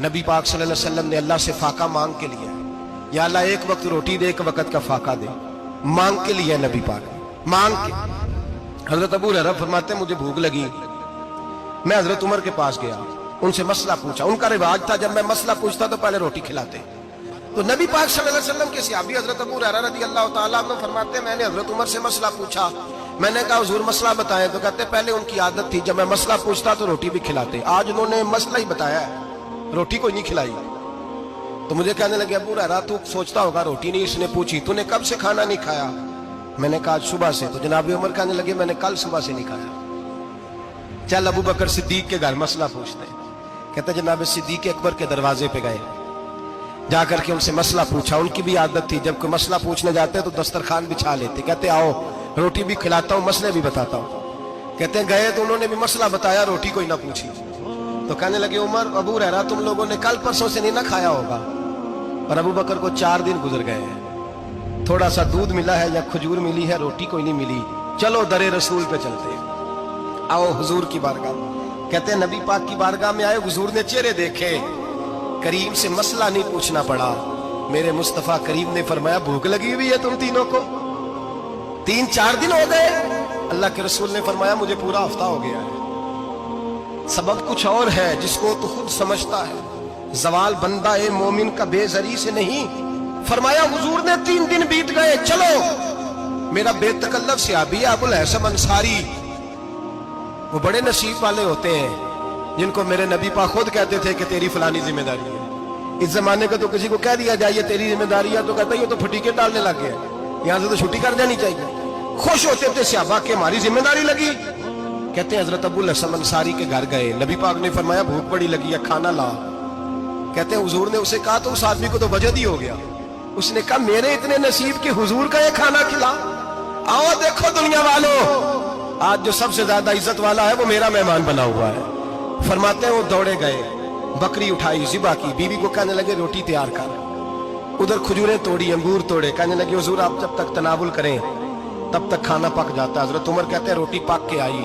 نبی پاک صلی اللہ علیہ وسلم نے اللہ سے فاقہ مانگ کے لیا، یا اللہ ایک وقت روٹی دے، ایک وقت کا فاقہ دے، مانگ کے لیا نبی پاک مانگ کے۔ حضرت ابو ہریرہ فرماتے ہیں مجھے بھوک لگی، میں حضرت عمر کے پاس گیا، ان سے مسئلہ پوچھا۔ ان کا رواج تھا جب میں مسئلہ پوچھتا تو پہلے روٹی کھلاتے۔ تو نبی پاک صلی اللہ علیہ وسلم کے صحابی حضرت ابو ہریرہ رضی اللہ تعالیٰ عنہ فرماتے ہیں میں نے حضرت عمر سے مسئلہ پوچھا، میں نے کہا حضور مسئلہ بتائیں، تو کہتے پہلے ان کی عادت تھی جب میں مسئلہ پوچھتا تو روٹی بھی کھلاتے، آج انہوں نے مسئلہ ہی بتایا ہے، روٹی کوئی نہیں کھلائی۔ تو مجھے کہنے لگے ابو ہریرہ تو سوچتا ہوگا روٹی نہیں اس نے پوچھی، تو نے کب سے کھانا نہیں کھایا؟ میں نے کہا آج صبح سے۔ تو جناب عمر کہنے لگے میں نے کل صبح سے نہیں کھایا، چل ابو بکر صدیق کے گھر مسئلہ پوچھتے ہیں۔ کہتے جناب صدیق اکبر کے دروازے پہ گئے، جا کر کے ان سے مسئلہ پوچھا۔ ان کی بھی عادت تھی جب کوئی مسئلہ پوچھنے جاتے تو دسترخوان بچھا لیتے، کہتے آؤ روٹی بھی کھلاتا ہوں مسئلے بھی بتاتا ہوں۔ کہتے ہیں گئے تو انہوں نے بھی مسئلہ بتایا، روٹی کوئی نہ پوچھی۔ تو کہنے لگے عمر ابو ہریرہ تم لوگوں نے کل پرسوں سے نہیں نہ کھایا ہوگا، اور ابو بکر کو 4 دن گزر گئے ہیں، تھوڑا سا دودھ ملا ہے یا کھجور ملی ہے، روٹی کوئی نہیں ملی، چلو در رسول پہ چلتے ہیں، آؤ حضور کی بارگاہ۔ کہتے ہیں نبی پاک کی بارگاہ میں آئے، حضور نے چہرے دیکھے، کریم سے مسئلہ نہیں پوچھنا پڑا۔ میرے مصطفیٰ کریم نے فرمایا بھوک لگی ہوئی ہے تم تینوں کو، 3-4 دن ہو گئے؟ اللہ کے رسول نے فرمایا مجھے پورا ہفتہ ہو گیا ہے۔ سبب کچھ اور ہے جس کو تو خود سمجھتا ہے، زوال بندہ مومن کا بے زری سے نہیں۔ فرمایا حضور نے 3 دن بیت گئے، چلو۔ میرا بے تکلف صحابی ابو الحسن انصاری، وہ بڑے نصیب والے ہوتے ہیں جن کو میرے نبی پاک خود کہتے تھے کہ تیری فلانی ذمہ داری ہے۔ اس زمانے کا تو کسی کو کہہ دیا جائے یہ تیری ذمہ داری ہے تو کہتا ہے یہ تو پھٹیکے ڈالنے لگ گیا، یہاں سے تو چھٹی کر جانی چاہیے۔ خوش ہوتے تھے صحابہ کہ ہماری ذمہ داری لگی۔ کہتے ہیں حضرت ابو الحسن انصاری کے گھر گئے، نبی پاک نے فرمایا بھوک بڑی لگی ہے کھانا لا۔ کہتے ہیں حضور نے اسے کہا تو اس آدمی کو تو وجد ہی ہو گیا، اس نے کہا میرے اتنے نصیب کہ حضور کا یہ کھانا کھلا۔ آؤ دیکھو دنیا والوں، آج جو سب سے زیادہ عزت والا ہے وہ میرا مہمان بنا ہوا ہے۔ فرماتے ہیں وہ دوڑے گئے، بکری اٹھائی، ذبح کی، بیوی کو کہنے لگے روٹی تیار کر، ادھر کھجوریں توڑی، انگور توڑے، کہنے لگے حضور آپ جب تک تناول کریں تب تک کھانا پک جاتا ہے۔ حضرت عمر کہتے ہیں روٹی پک کے آئی،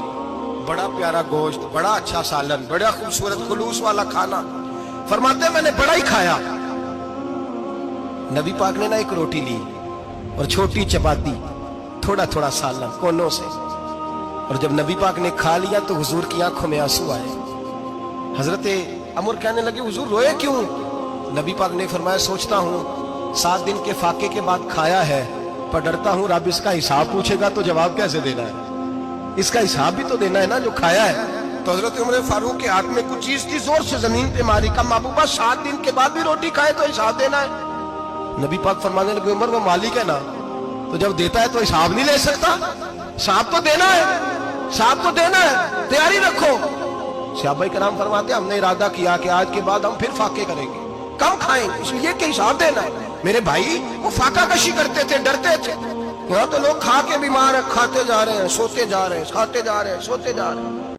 بڑا پیارا گوشت، بڑا اچھا سالن، بڑا خوبصورت خلوص والا کھانا۔ فرماتے ہیں میں نے بڑا ہی کھایا۔ نبی پاک نے نا ایک روٹی لی اور چھوٹی چپاتی، تھوڑا تھوڑا سالن کونوں سے، اور جب نبی پاک نے کھا لیا تو حضور کی آنکھوں میں آنسو آئے۔ حضرت عمر کہنے لگے حضور روئے کیوں؟ نبی پاک نے فرمایا سوچتا ہوں 7 دن کے فاقے کے بعد کھایا ہے، پر ڈرتا ہوں رب اس کا حساب پوچھے گا تو جواب کیسے دینا ہے، اس کا حساب بھی تو دینا ہے نا جو کھایا ہے۔ تو حضرت عمر فاروق کے ہاتھ میں کچھ چیز تھی، زور سے زمین پہ ماری، کہا محبوبہ 7 دن کے بعد بھی روٹی کھائے تو حساب دینا ہے؟ نبی پاک فرمانے لگے عمر وہ مالک ہے نا، تو جب دیتا ہے تو حساب نہیں لے سکتا، حساب تو دینا ہے، حساب تو دینا ہے، تیاری رکھو۔ صحابہ کرام فرماتے ہیں ہم نے ارادہ کیا کہ آج کے بعد ہم پھر فاقے کریں گے، کم کھائیں گے، اس لیے کہ حساب دینا ہے۔ میرے بھائی وہ فاقہ کشی کرتے تھے، ڈرتے تھے۔ یہاں تو لوگ کھا کے بیمار ہیں، کھاتے جا رہے ہیں، سوتے جا رہے ہیں، کھاتے جا رہے ہیں، سوتے جا رہے ہیں۔